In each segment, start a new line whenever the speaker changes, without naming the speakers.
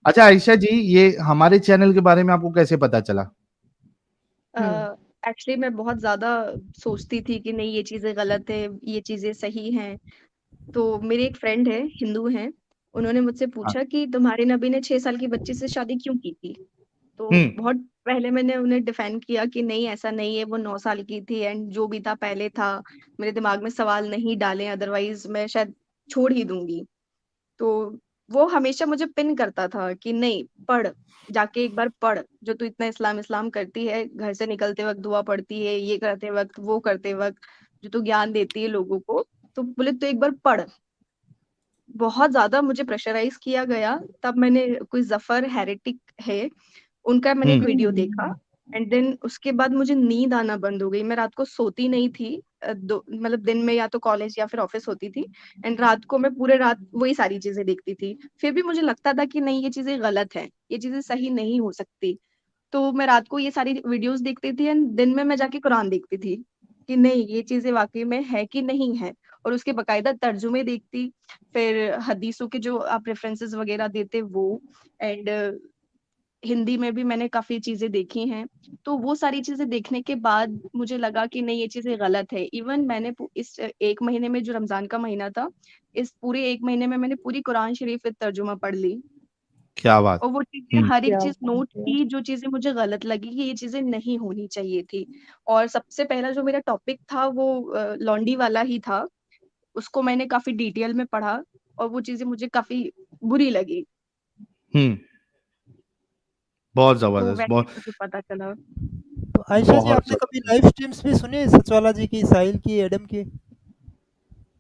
अच्छा आयशा जी, ये हमारे चैनल के बारे में आपको कैसे पता चला?
एक्चुअली मैं बहुत ज़्यादा सोचती थी कि नहीं ये चीज़ें गलत है, ये चीज़ें सही हैं। तो मेरी एक फ्रेंड है, हिंदू हैं, उन्होंने मुझसे
हाँ।
पूछा कि तुम्हारे नबी ने 6 साल की बच्ची से शादी क्यों की थी? तो
हुँ,
बहुत पहले मैंने उन्हें डिफेंड किया कि नहीं ऐसा नहीं है, वो 9 साल की थी एंड जो भी था पहले था। मेरे दिमाग में सवाल नहीं डाले अदरवाइज़ मैं शायद छोड़ ही दूँगी। तो वो हमेशा मुझे पिन करता था कि नहीं पढ़, जाके एक बार पढ़, जो तू इतना इस्लाम इस्लाम करती है, घर से निकलते वक़्त दुआ पढ़ती है, ये करते वक़्त, वो करते वक़्त, जो तू ज्ञान देती है लोगों को, तो बोले तू एक बार पढ़। बहुत ज़्यादा मुझे प्रेशराइज़ किया गया, तब मैंने कोई ज़फ़र हेरेटिक है, उनका मैंने एक
हुँ,
वीडियो देखा एंड देन उसके बाद मुझे नींद आना बंद हो गई। मैं रात को सोती नहीं थी दो मतलब दिन में या तो कॉलेज या फिर ऑफिस होती थी एंड रात को मैं पूरे रात वही सारी चीज़ें देखती थी। फिर भी मुझे लगता था कि नहीं ये चीज़ें गलत हैं, ये चीज़ें सही नहीं हो सकती। तो मैं रात को ये सारी वीडियोज़ देखती थी एंड दिन में मैं जाके कुरान देखती थी, कि नहीं ये चीज़ें वाक़ई में है कि नहीं है और उसके बाकायदा तर्जुमे देखती, फिर हदीसों के जो आप रेफरेंसेस वगैरह देते वो एंड हिंदी में भी मैंने काफ़ी चीज़ें देखी हैं। तो वो सारी चीज़ें देखने के बाद मुझे लगा कि नहीं ये चीज़ें गलत है। इवन मैंने पू इस 1 महीने में जो रमज़ान का महीना था, इस पूरे 1 महीने में मैंने पूरी कुरान शरीफ विद तर्जुमा पढ़ ली।
क्या बात!
और वो चीज़ें
हुँ,
हर एक चीज़ नोट की जो चीज़ें मुझे गलत लगी कि ये चीज़ें नहीं होनी चाहिए थी। और सबसे पहला जो मेरा टॉपिक था वो लॉन्डी वाला ही था। उसको मैंने काफ़ी डिटेल में पढ़ा और वो चीज़ें मुझे काफ़ी बुरी लगी।
हुँ, बहुत
तो
ज़बरदस्त,
वैसे मुझे पता चला।
तो आयशा जी,
बहुत
आपने कभी
ज़बरदस्त।
लाइव स्ट्रीम्स भी सुने सचवाला जी की, साहिल की, एडम की?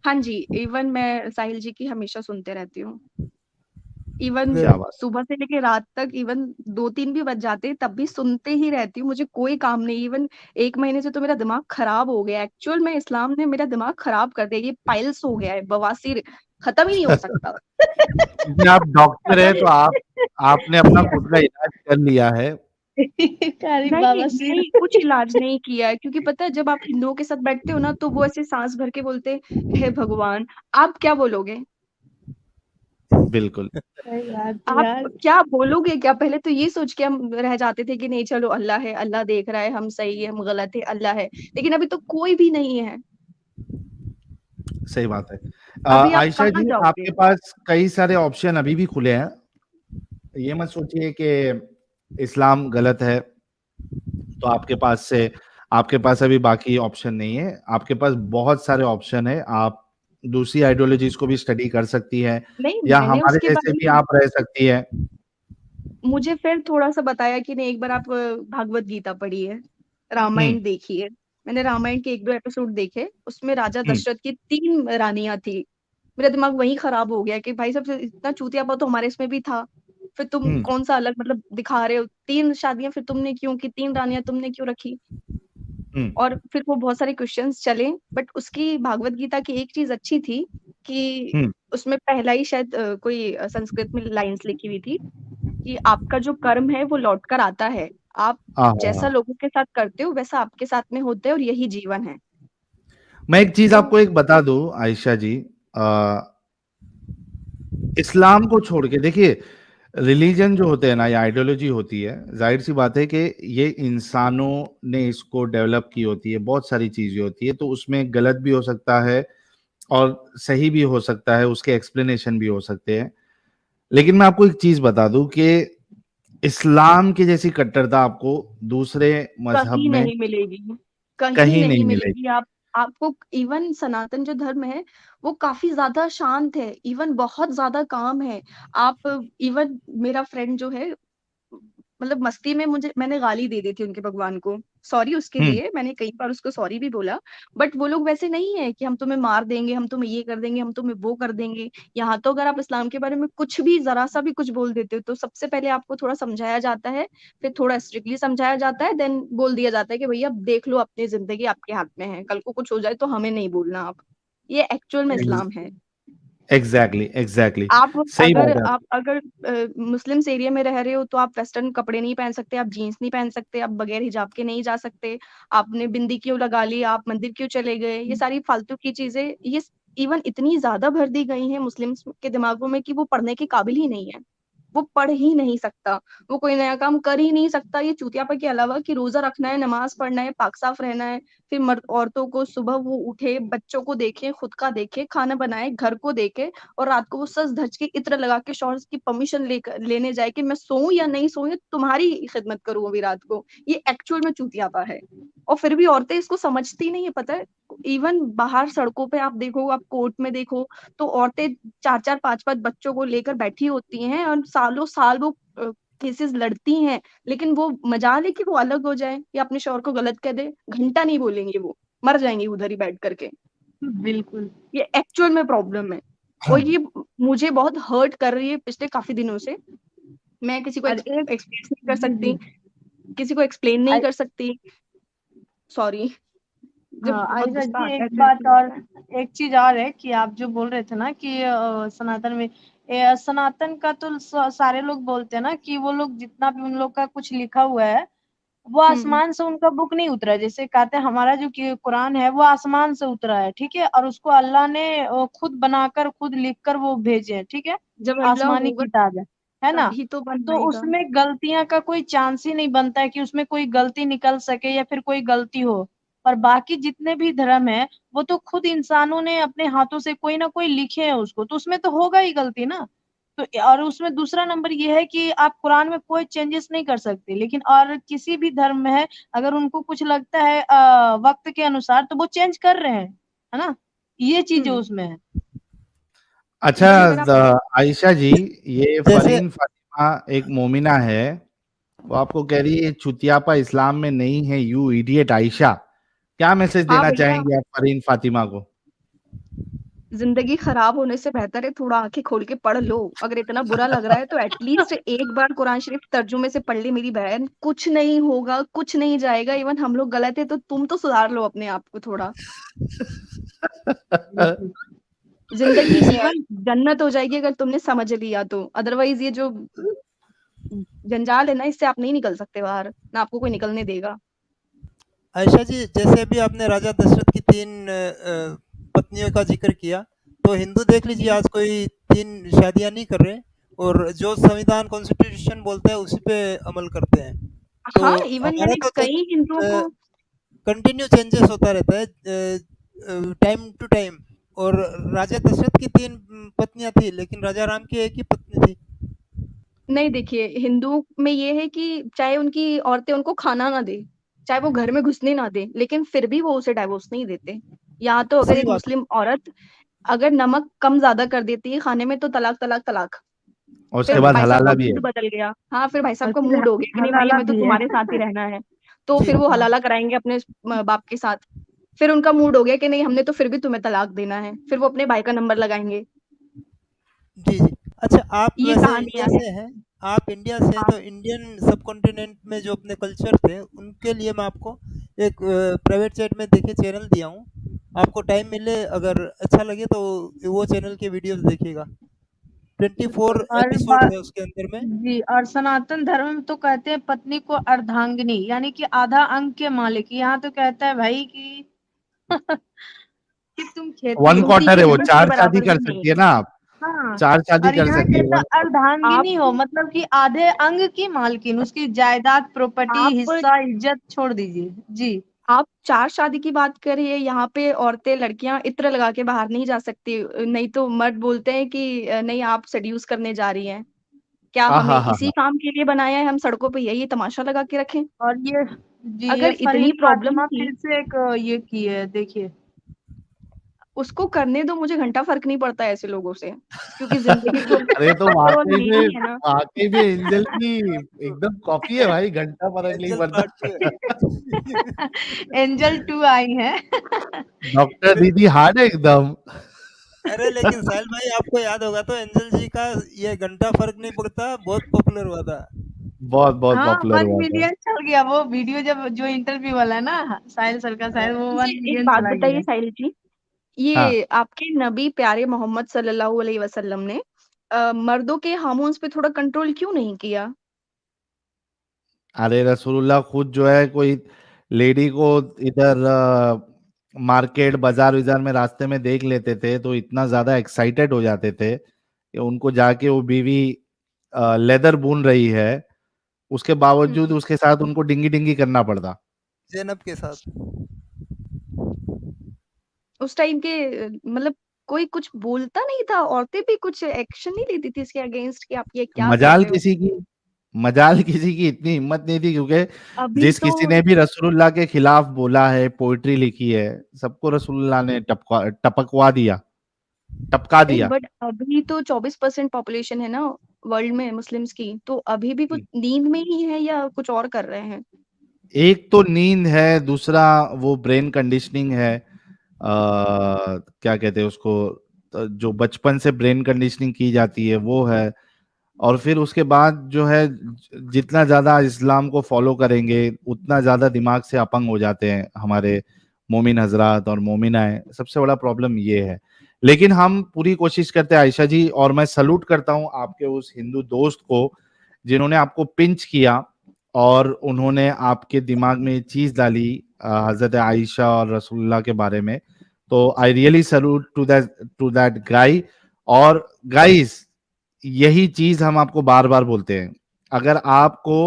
हाँ जी, इवन मैं साहिल जी की हमेशा सुनते रहती हूँ। इवन
क्या
वेरी
बात!
सुबह से लेके रात तक इवन 2-3 भी बज जाते हैं तब भी सुनते ही रहती हूँ, मुझे कोई काम नहीं। इवन 1 महीने से तो मेरा दिमाग खराब हो गया है। एक्चुअल में इस्लाम ने मेरा दिमाग खराब कर दिया, ये पाइल्स हो गया है, बवासीर खत्म ही नहीं हो सकता।
क्योंकि आप डॉक्टर हैं तो आपने अपना खुद का इलाज कर लिया है।
कारी
नहीं,
बवासीर।
नहीं कुछ इलाज नहीं किया है क्योंकि पता है जब आप हिंदुओं के साथ बैठते हो ना तो वो ऐसे साँस भर के बोलते हैं, हे भगवान! आप क्या बोलोगे?
बिल्कुल,
सही बात है
आप
यार।
क्या बोलोगे क्या? पहले तो ये सोच के हम रह जाते थे कि नहीं चलो अल्लाह है, अल्लाह देख रहा है, हम सही है, हम गलत है, अल्लाह है। लेकिन अभी तो कोई भी नहीं है।
सही बात है।
अभी आप
आयशा
कहाँ
जी,
जाओगे?
आपके पास कई सारे ऑप्शन अभी भी खुले हैं। ये मत सोचिए कि इस्लाम गलत है, तो आपके पास अभी बाकी ऑप्शन नहीं है। आपके पास बहुत सारे ऑप्शन है। आप दूसरी आइडियोलॉजीज़ को भी स्टडी कर सकती हैं
नहीं,
या
मैंने
हमारे
उसके
जैसे
बारे
भी
में
आप रह सकती हैं।
मुझे फिर थोड़ा-सा बताया कि नहीं एक बार आप भागवत गीता पढ़िए,
हुँ,
रामायण देखिए। मैंने रामायण के 1-2 एपिसोड देखे, उसमें राजा
हुँ,
दशरथ की 3 रानियाँ थी। मेरा दिमाग वहीं खराब हो गया कि भाई साहब इतना चूतियापा तो हमारे इसमें भी था। फिर तुम
हुँ,
कौन-सा अलग मतलब दिखा रहे हो? 3 शादियाँ फिर तुमने क्यों की? 3 रानियाँ तुमने क्यों रखी?
हुँ,
और फिर वो बहुत सारे क्वेश्चन्स चले बट उसकी भागवत गीता की एक चीज़ अच्छी थी कि
हुँ।
उसमें पहला ही शायद कोई संस्कृत में लाइन्स लिखी हुई थी कि आपका जो कर्म है वो लौट कर आता है। आप जैसा
आहा!
लोगों के साथ करते हो वैसा आपके साथ में होता है और यही जीवन है।
मैं एक चीज़
तो
आपको एक बता दूँ आयशा जी, अ, इस्लाम को छोड़ के देखिए, रिलीजन जो होते हैं ना या आइडियोलॉजी होती है, ज़ाहिर-सी बात है कि ये इंसानों ने इसको डेवलप की होती है, बहुत सारी चीज़ें होती है, तो उसमें गलत भी हो सकता है और सही भी हो सकता है, उसके एक्सप्लेनेशन भी हो सकते हैं। लेकिन मैं आपको एक चीज़ बता दूँ कि इस्लाम की जैसी कट्टरता आपको दूसरे मज़हब
कहीं
में
नहीं मिलेगी, कहीं
कहीं नहीं
नहीं
मिलेगी।
मिलेगी। आप आपको इवन सनातन जो धर्म है, वो काफ़ी ज़्यादा शांत है, इवन बहुत ज़्यादा काम है। आप इवन मेरा फ्रेंड जो है मतलब मस्ती में मुझे मैंने गाली दे दी थी उनके भगवान को। सॉरी उसके
हुँ,
लिए, मैंने कई बार उसको सॉरी भी बोला, बट वो लोग वैसे नहीं है कि हम तुम्हें मार देंगे, हम तुम्हें ये कर देंगे, हम तुम्हें वो कर देंगे। यहाँ तो अगर आप इस्लाम के बारे में कुछ भी ज़रा-सा भी कुछ बोल देते हो, तो सबसे पहले आपको थोड़ा समझाया जाता है, फिर थोड़ा स्ट्रिक्टली समझाया जाता है, देन बोल दिया जाता है कि भैया देख लो अपनी ज़िंदगी आपके हाथ में है, कल को कुछ हो जाए तो हमें नहीं बोलना आप। ये एक्चुअल में
एग्ज़
इस्लाम है।
Exactly, exactly.
आप
सही
अगर
बात है।
आप अगर मुस्लिम्स एरिया में रह रहे हो तो आप वेस्टर्न कपड़े नहीं पहन सकते, आप जीन्स नहीं पहन सकते, आप बगैर हिजाब के नहीं जा सकते, आपने बिंदी क्यों लगा ली, आप मंदिर क्यों चले गए, ये सारी फालतू की चीज़ें ये इवन इतनी ज़्यादा भर दी गई हैं मुस्लिम्स के दिमागों में कि वो पढ़ने के काबिल ही नहीं है। वो पढ़ ही नहीं सकता, वो कोई नया काम कर ही नहीं सकता। ये चूतियापा के अलावा कि रोजा रखना है, नमाज पढ़ना है, पाक साफ रहना है, फिर मर्द औरतों को सुबह वो उठे, बच्चों को देखे, खुद का देखे, खाना बनाए, घर को देखे, और रात को वो सज धज के इत्र लगा के शौहर की परमिशन लेने जाए कि मैं सोऊं या नहीं सोऊं, तुम्हारी खिदमत करूं अभी रात को। ये एक्चुअल में चूतियापा है। और फिर भी औरतें इसको समझती नहीं है, पता है। इवन बाहर सड़कों पे आप देखो, आप कोर्ट में देखो, तो औरतें 4-4 5-5 बच्चों को लेकर बैठी होती हैं और सालों साल वो केसेस लड़ती हैं, लेकिन वो मजाल है कि वो अलग हो जाए या अपने शौहर को गलत कह दे, घंटा नहीं बोलेंगे, वो मर जाएंगे उधर ही बैठ करके।
बिल्कुल।
ये एक्चुअल में प्रॉब्लम है, और ये मुझे बहुत हर्ट कर रही है पिछले काफी दिनों से। मैं किसी को
और एक
एक्सप्रेस नहीं कर
जी,
सकती,
जी।
किसी को एक्सप्लेन नहीं
अ-
कर सकती। सॉरी, जब
हाँ
बहुत
आयशा
गुस्सा
जी,
आता है
एक
तो
बात
ऐसे
और,
होता है।
एक चीज और है कि आप जो बोल रहे थे ना कि सनातन में, सनातन का तो सारे लोग बोलते हैं ना कि वो लोग जितना भी उन लोग का कुछ लिखा हुआ है, वो
हम्म
आसमान से उनका बुक नहीं उतरा है। जैसे कहते हैं हमारा जो कि कुरान है वो आसमान से उतरा है, ठीक है, और उसको अल्लाह ने खुद बनाकर खुद लिखकर वो भेजे हैं, ठीक है,
जब अल्लाह
आसमानी
होगा
किताब है ना।
तभी तो
तो
बनवाएगा।
उसमें गलतियां का कोई चांस ही नहीं बनता है कि उसमें कोई गलती निकल सके या फिर कोई गलती हो। और बाकी जितने भी धर्म है वो तो खुद इंसानों ने अपने हाथों से कोई ना कोई लिखे हैं उसको, तो उसमें तो होगा ही गलती ना। तो और उसमें दूसरा नंबर ये है कि आप कुरान में कोई चेंजेस नहीं कर सकते, लेकिन और किसी भी धर्म में है, अगर उनको कुछ लगता है वक्त के अनुसार तो वो चेंज कर रहे हैं, है ना, ये चीजें
हम्म
उसमें है।
अच्छा,
ये अगर आप
आयशा जी, ये
जैसे
फरीन फातिमा एक मोमिना है, वो आपको कह रही है चुतियापा इस्लाम में नहीं है, यू इडियट आयशा। क्या मैसेज
हाँ
देना
भैया,
चाहेंगे आप फरीन फातिमा को?
जिंदगी खराब होने से बेहतर है थोड़ा आंखें खोल के पढ़ लो। अगर इतना बुरा लग रहा है तो एटलीस्ट एक बार कुरान शरीफ तर्जुमे से पढ़ ले मेरी बहन, कुछ नहीं होगा, कुछ नहीं जाएगा। इवन हम लोग गलत है तो तुम तो सुधार लो अपने आप को थोड़ा।
बिल्कुल।
जिंदगी इवन जन्नत हो जाएगी अगर तुमने समझ लिया तो। अदरवाइज ये जो जंजाल है ना, इससे आप नहीं निकल सकते बाहर, ना आपको कोई निकलने देगा।
आयशा जी, जैसे अभी आपने राजा दशरथ की 3 पत्नियों का ज़िक्र किया, तो हिंदू देख लीजिए
जी
आज कोई 3 शादियाँ नहीं कर रहे, और जो संविधान कॉन्स्टिट्यूशन बोलता है उसी पे अमल करते हैं। तो
हाँ, इवन
हमारा
मैंने
तो
कई हिंदुओं को
कंटिन्यू चेंजेस होता रहता है टाइम टू टाइम। और राजा दशरथ की 3 पत्नियाँ थी, लेकिन राजा राम की 1 ही पत्नी थी।
नहीं, देखिए हिंदू में ये है कि चाहे उनकी औरतें उनको खाना ना दे, चाहे वो घर में घुसने ना दे, लेकिन फिर भी वो उसे डाइवोर्स नहीं देते। या तो अगर
सही
एक
बात है।
मुस्लिम औरत अगर नमक कम ज्यादा कर देती है खाने में तो तलाक तलाक तलाक।
और
फिर
उसके बाद
भाई साहब का
हलाला भी है।
मूड बदल गया, हाँ फिर भाई साहब
और
का
फिर
मूड हो गया कि नहीं भाई
हलाला
हमें तो
भी है।
तुम्हारे साथ ही रहना है, तो
जी,
फिर वो
हाँ।
हलाला कराएंगे अपने बाप के साथ। फिर उनका मूड हो गया कि नहीं हमने तो फिर भी तुम्हें तलाक देना है, फिर वो अपने भाई का नंबर लगाएंगे।
जी, जी। अच्छा, आप
ये
वैसे इंडिया
कहानियां हैं।
से हैं, आप इंडिया से हैं,
हाँ
तो इंडियन सबकॉन्टिनेंट में जो अपने कल्चर थे, उनके लिए मैं आपको एक प्राइवेट चैट में देखिए चैनल दिया हूँ। आपको टाइम मिले, अगर अच्छा लगे तो वो चैनल के वीडियोज़ देखिएगा। 24
और
एपिसोड है उसके अंदर में।
जी, और सनातन धर्म में तो कहते हैं पत्नी को अर्धांगिनी यानी कि आधा अंग के मालिक। यहाँ तो कहता है भाई कि कि तुम खेती
वन
गिनती
क्वार्टर
के
है वो,
पुरुष के
4 शादी
बराबर
कर
भी नहीं
सकती है ना आप,
हाँ,
4 शादी
और
कर
यहाँ
सकती है,
कहता
1 क्वार्टर।
अर्धांगिनी
आप
हो मतलब कि आधे अंग की मालकिन, उसकी जायदाद, प्रॉपर्टी,
आप
हिस्सा, इज्जत छोड़ दीजिए। जी।
आप 4 शादी की बात करिए, यहाँ पे औरतें लड़कियां इत्र लगा के बाहर नहीं जा सकती, नहीं तो मर्द बोलते हैं कि नहीं आप सेड्यूस करने जा रही हैं। क्या हमें इसी
आहाहा!
काम के लिए बनाया है, हम सड़कों पे यही तमाशा लगा के रखें?
और ये जी, ये
अगर इतनी
फरहीन
प्रॉब्लम
फातिमा
थी,
फिर से एक ये की है, देखिए।
उसको करने दो, मुझे घंटा फर्क नहीं पड़ता ऐसे लोगों से, क्योंकि जिंदगी को
अरे तो
तो लेनी है ना।
वाक़ई में एंजल की एकदम कॉपी है भाई, घंटा फ़र्क नहीं
एंजल
पड़ता।
पार्ट 2 है।
एंजल 2 आई है।
डॉक्टर दीदी हार्ड है एकदम।
अरे लेकिन साहिल भाई, आपको याद होगा तो एंजल जी का ये घंटा फर्क नहीं पड़ता बहुत पॉपुलर हुआ था।
बहुत, बहुत
हाँ,
पॉपुलर
1
हुआ था।
मिलियन चल गया वो वीडियो, जब जो इंटरव्यू वाला है ना साहिल सर का, शायद वो
मुझे
1
एक
मिलियन
बात
चला गया
बताइए
है।
साहिल जी,
हाँ,
ये आपके नबी प्यारे मोहम्मद सल्लल्लाहु अलैहि वसल्लम ने मर्दों के हार्मोन्स पे थोड़ा कंट्रोल क्यों नहीं किया?
अरे रसूलुल्लाह खुद जो है कोई लेडी को इधर मार्केट बाज़ार-विज़ार में रास्ते में देख लेते थे, तो इतना ज़्यादा एक्साइटेड हो जाते थे कि उनको जाके वो बीवी लेदर बुन रही है, उसके बावजूद
हम्म।
उसके साथ उनको डिंगी डिंगी करना पड़ता।
ज़ैनब के साथ।
उस टाइम के मतलब कोई कुछ बोलता नहीं था, औरतें भी कुछ एक्शन नहीं लेती थी इसके अगेंस्ट कि आप ये क्या कर
मजाल
रहे हो।
किसी की मजाल किसी की इतनी हिम्मत नहीं थी, क्योंकि
अभी
जिस
तो
किसी ने भी रसूलुल्लाह के खिलाफ बोला है, पोइट्री लिखी है, सबको रसूलुल्लाह ने टपकवा दिया, टपका
नहीं,
दिया।
बट अभी तो 24% पॉपुलेशन है ना वर्ल्ड में मुस्लिम्स की, तो अभी भी वो नींद में ही है या कुछ और कर रहे हैं।
एक तो नींद है, दूसरा वो ब्रेन कंडीशनिंग है, क्या कहते हैं उसको, जो बचपन से ब्रेन कंडीशनिंग की जाती है वो है। और फिर उसके बाद जो है, जितना ज्यादा इस्लाम को फॉलो करेंगे उतना ज्यादा दिमाग से अपंग हो जाते हैं हमारे मोमिन हजरात और मोमिनाएं। सबसे बड़ा प्रॉब्लम ये है। लेकिन हम पूरी कोशिश करते हैं आयशा जी, और मैं सलूट करता हूं आपके उस हिंदू दोस्त को जिन्होंने आपको पिंच किया और उन्होंने आपके दिमाग में ये चीज डाली हजरत आयशा और रसूलुल्लाह के बारे में। तो I really salute to that guy. और गाइस, यही चीज हम आपको बार बार बोलते हैं, अगर आपको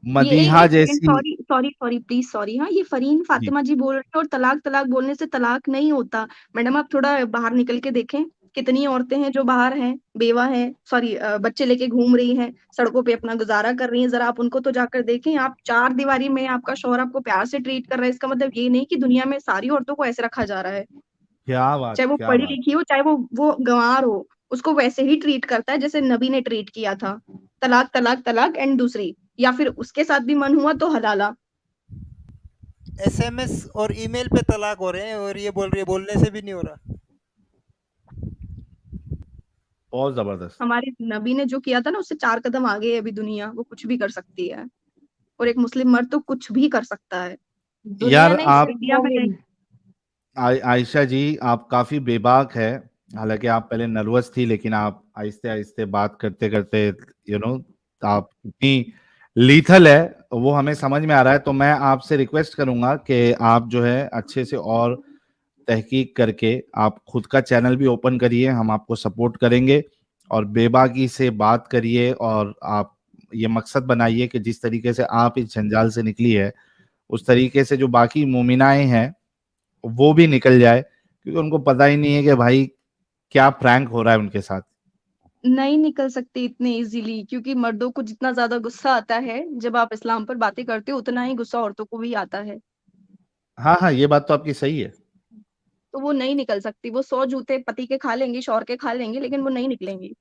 ये एक
मदीहा
एक सेकंड,
जैसी।
Sorry sorry sorry please sorry. हाँ, ये फरीन
जी,
फातिमा जी बोल रहे हैं और तलाक तलाक बोलने से तलाक नहीं होता। मैडम आप थोड़ा बाहर निकल के देखें, कितनी औरतें हैं जो बाहर हैं, बेवा हैं, सॉरी बच्चे लेके घूम रही हैं, सड़कों पे अपना गुजारा कर रही हैं। जरा आप उनको तो जाकर देखें। आप चार दीवारी में आपका शौहर आपको प्यार से ट्रीट कर रहा है, इसका मतलब ये नहीं कि दुनिया में सारी औरतों को ऐसे रखा जा रहा है।
क्या बात,
चाहे वो
क्या
पढ़ी
बात।
लिखी हो, चाहे वो गंवार हो, उसको वैसे ही ट्रीट करता है जैसे नबी ने ट्रीट किया था। तलाक तलाक तलाक एंड दूसरी, या फिर उसके साथ भी मन हुआ तो हलाला।
एसएमएस और ईमेल पे तलाक हो रहे हैं और ये बोल रही है बोलने से भी नहीं हो रहा।
बहुत जबरदस्त।
हमारे नबी ने जो किया था ना, उससे 4 कदम आगे है अभी दुनिया, वो कुछ भी कर सकती है। और एक मुस्लिम मर्द तो कुछ भी कर सकता है।
दुनिया
यार
नहीं
आप,
सिर्फ
इंडिया में नहीं।
मोमिन।
आयशा जी, आप काफी बेबाक है। हालांकि आप पहले नर्वस थी, लेकिन आप आहिस्ते आहिस्ते बात करते करते, आप इतनी लीथल है, वो हमें समझ में आ रहा है। तो मैं आपसे रिक्वेस्ट करूंगा कि आप जो है अच्छे से और तहकीक करके आप खुद का चैनल भी ओपन करिए, हम आपको सपोर्ट करेंगे। और बेबाकी से बात करिए, और आप ये मकसद बनाइए कि जिस तरीके से आप इस जंजाल से निकली है, उस तरीके से जो बाकी मोमिनाएं हैं वो भी निकल जाए, क्योंकि उनको पता ही नहीं है कि भाई क्या प्रैंक हो रहा है उनके साथ।
नहीं निकल सकते इतने इजीली, क्योंकि मर्दों को जितना ज्यादा गुस्सा आता है जब आप इस्लाम पर बातें करते हो, उतना ही गुस्सा औरतों को भी आता है।
हाँ हाँ, ये बात तो आपकी सही है।
तो वो नहीं निकल सकती। वो 100 जूते पति के खा लेंगी, शौहर के खा लेंगी, लेकिन वो नहीं निकलेंगी।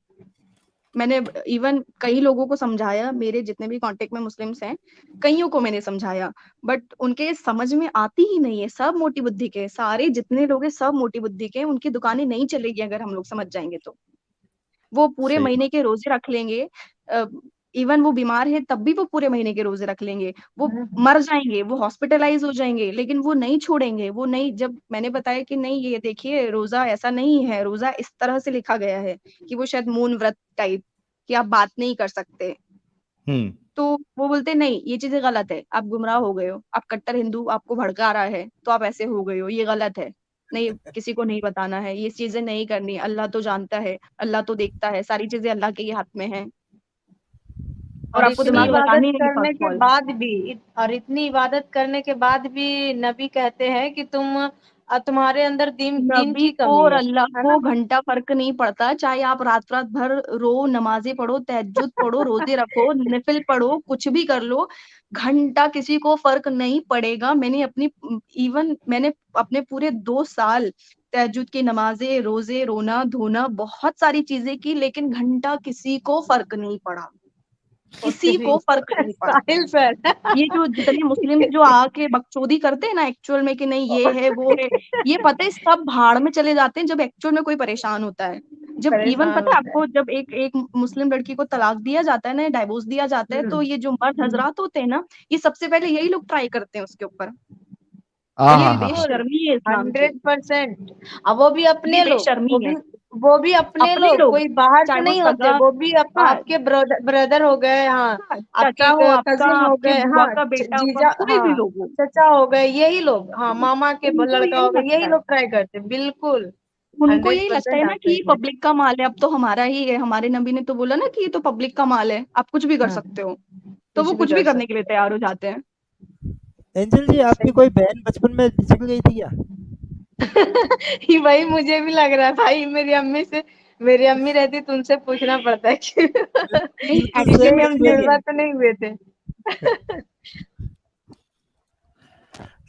मैंने इवन कई लोगों को समझाया, मेरे जितने भी कांटेक्ट में मुस्लिम्स हैं, कईयों को मैंने समझाया, बट उनके समझ में आती ही नहीं है। सब मोटी बुद्धि के, सारे जितने लोग हैं सब मोटी बुद्धि के। उनकी दुकानें नहीं चलेगी अगर हम लोग समझ जाएंगे तो। वो पूरे
सही
महीने
बात।
के रोजे रख लेंगे। इवन वो बीमार है तब भी वो पूरे महीने के रोजे रख लेंगे। वो मर जाएंगे, वो हॉस्पिटलाइज हो जाएंगे, लेकिन वो नहीं छोड़ेंगे। वो नहीं, जब मैंने बताया कि नहीं ये देखिए रोजा ऐसा नहीं है, रोजा इस तरह से लिखा गया है कि वो शायद मौन व्रत टाइप, कि आप बात नहीं कर सकते,
हम्म।
तो वो बोलते नहीं ये चीजें गलत है, आप गुमराह हो गए हो, आप कट्टर हिंदू, आपको भड़का रहा है तो आप ऐसे हो गए हो, ये गलत है। नहीं, किसी को नहीं बताना है, ये चीजें नहीं करनी, अल्लाह तो जानता है, अल्लाह तो देखता है, सारी चीजें अल्लाह के ही हाथ में है। और
और
आपको
इतनी
दिमाग
इबादत
लगानी है
करने
फर्स्ट ऑफ
के
ऑल।
बाद भी और इतनी इबादत करने के बाद भी नबी कहते हैं कि तुम्हारे अंदर दीन
नबी
की
को
कमी
और अल्लाह
है
को
ना।
घंटा फर्क नहीं पड़ता, चाहे आप रात रात भर रो, नमाजें पढ़ो, तहज्जुद पढ़ो, रोजे रखो, नफिल पढ़ो, कुछ भी कर लो, घंटा किसी को फर्क नहीं पड़ेगा। मैंने अपने पूरे 2 साल तहज्जुद की नमाजें, रोजे, रोना धोना, बहुत सारी चीजें की, लेकिन घंटा किसी को फर्क नहीं पड़ा,
कुछ
किसी
भी
को फर्क नहीं पड़ा।
साहिल सर।
ये जो जितने मुस्लिम जो आके बकचोदी करते हैं ना एक्चुअल में कि नहीं ये है वो है, ये पता है सब भाड़ में चले जाते हैं जब एक्चुअल में कोई परेशान होता है। जब इवन
परेशान
पता है
होता है।
आपको, जब एक एक मुस्लिम लड़की को तलाक दिया जाता है ना, डाइवोर्स दिया जाता है, तो ये जो मर्द
हम्म।
हजरात होते हैं ना, ये सबसे पहले यही लोग ट्राई करते हैं उसके ऊपर।
हाँ
और ये
हाँ हाँ हाँ।
बिल्कुल
बेशर्मी है इस्लाम की।
100%। अब वो भी
ये
अपने लोग,
बेशर्मी है।
वो भी अपने
अपने
लोग,
लोग,
कोई बाहर के
चाहे वो
नहीं होते,
सगा,
वो भी
हाँ,
आपके ब्रदर हो गए, हाँ,
हाँ, चाचा
आपके
हो आपका,
कजिन हो
आपके
गए,
बुआ
हाँ,
का बेटा होगा,
जीजा,
कोई भी
हाँ,
लोग हो,
चचा हो गए, यही लोग, हाँ, मामा के
उनको
लड़का
यही
हो गए,
लगता
यही
है।
लोग ट्राई करते हैं, बिल्कुल।
उनको यही लगता
100%
है ना
आप
कि
सही
ये
कह रहे
पब्लिक का माल है, अब तो हमारा ही है। हमारे नबी ने तो बोला ना कि ये तो पब्लिक का माल है, आप कुछ भी कर
हाँ,
सकते हो। तो वो
कुछ भी
कुछ भी
कर
करने के लिए तैयार हो जाते हैं।
एंजल जी, आपकी
सही
कोई बहन बचपन में बिछड़ गई थी क्या?
ये भाई मुझे भी लग रहा है भाई, मेरी अम्मी रहती तो उनसे पूछना पड़ता है कि
नहीं,
बिल्कुल
एक्चुअली
सेम
कहीं हम
में
जुड़वा
एक्सपीरियंस।
तो नहीं हुए थे।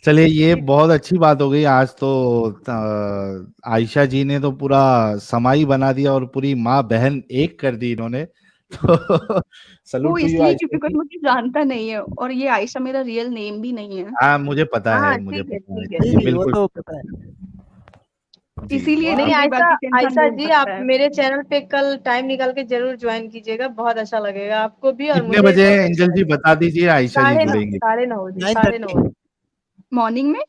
चलिए, ये बहुत अच्छी बात हो गई आज तो। आयशा जी ने तो पूरा समाई बना दिया और पूरी माँ बहन एक कर दी इन्होंने। तो
वो
सलूट टू यू
इसलिए
आयशा
क्योंकि कोई
जी।
मुझे जानता नहीं है, और ये आयशा मेरा रियल नेम भी नहीं है।
हाँ, मुझे पता है,
हाँ,
मुझे
ठीक है,
पता है
ठीक है,
जी
जी,
ठीक
जी, वो
बिल्कुल।
तो पता है।
जी,
इसीलिए
नहीं
इतनी बड़ी
आयशा,
बातें से इंसान
आयशा
बोल
जी
सकता
आप
है।
मेरे चैनल पे कल टाइम निकाल के जरूर ज्वाइन कीजिएगा, बहुत अच्छा लगेगा आपको भी और
कितने
मुझे भी
बजे
बहुत अच्छा
एंजल जी
लगेगा।
बता दीजिए, आयशा जी
9:30
जुड़ेंगी?
9:30 बजे, 9:30
9:30।
बजे।
मॉर्निंग में?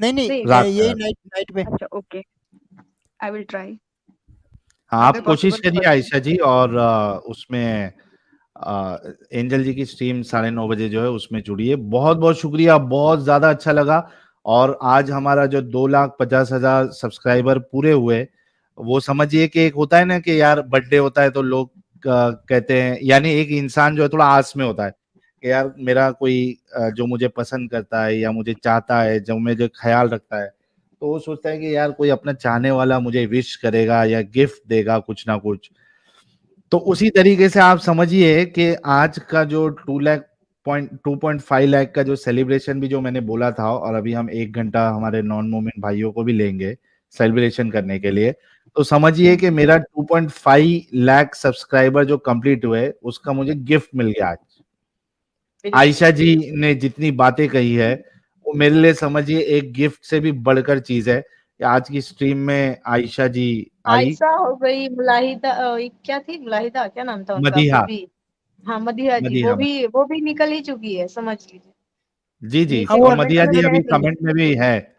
नहीं नहीं,
नहीं,
रात
यही
का?
नाइट नाइट में।
अच्छा, ओके, आई विल ट्राई।
हाँ, आप
अगर
कोशिश
पॉसिबल हो
करिए
तो।
आयशा जी, और उसमें एंजल जी की स्ट्रीम 9:30 बजे जो है उसमें जुड़िए। बहुत बहुत शुक्रिया, बहुत ज्यादा अच्छा लगा। और आज हमारा जो 2,50,000 सब्सक्राइबर पूरे हुए, वो समझिए कि एक होता है ना कि यार बर्थडे होता है तो लोग कहते हैं, यानी एक इंसान जो है थोड़ा आस में होता है कि यार मेरा कोई जो मुझे पसंद करता है या मुझे चाहता है, जो मुझे ख्याल रखता है, तो वो सोचता है कि यार कोई अपना चाहने वाला मुझे विश करेगा या गिफ्ट देगा कुछ ना कुछ। तो उसी तरीके से आप समझिए कि आज का जो 2.5 लाख का जो सेलिब्रेशन भी जो मैंने बोला था, और अभी हम 1 घंटा हमारे नॉन मोमेंट भाइयों को भी लेंगे सेलिब्रेशन करने के लिए, तो समझिए कि मेरा 2.5 लाख सब्सक्राइबर जो कंप्लीट हुए उसका मुझे गिफ्ट मिल गया आज।
बिल्कुल।
आयशा जी ने जितनी बातें कही है वो मेरे लिए समझिए एक गिफ्ट से भी बढ़कर चीज है कि आज की स्ट्रीम में आयशा जी आई।
आयशा हो गई, मुलाहिदा क्या थी, मुलाहिदा क्या नाम था उनका, वो
मदीहा।
भी। हाँ, मदीहा जी,
मदीहा।
वो भी निकल ही चुकी है, समझ लीजिए।
जी जी,
हाँ
नीचे
वो
और
कमेंट
मदीहा
में
जी
तो
अभी
रह गई है।
कमेंट में भी है।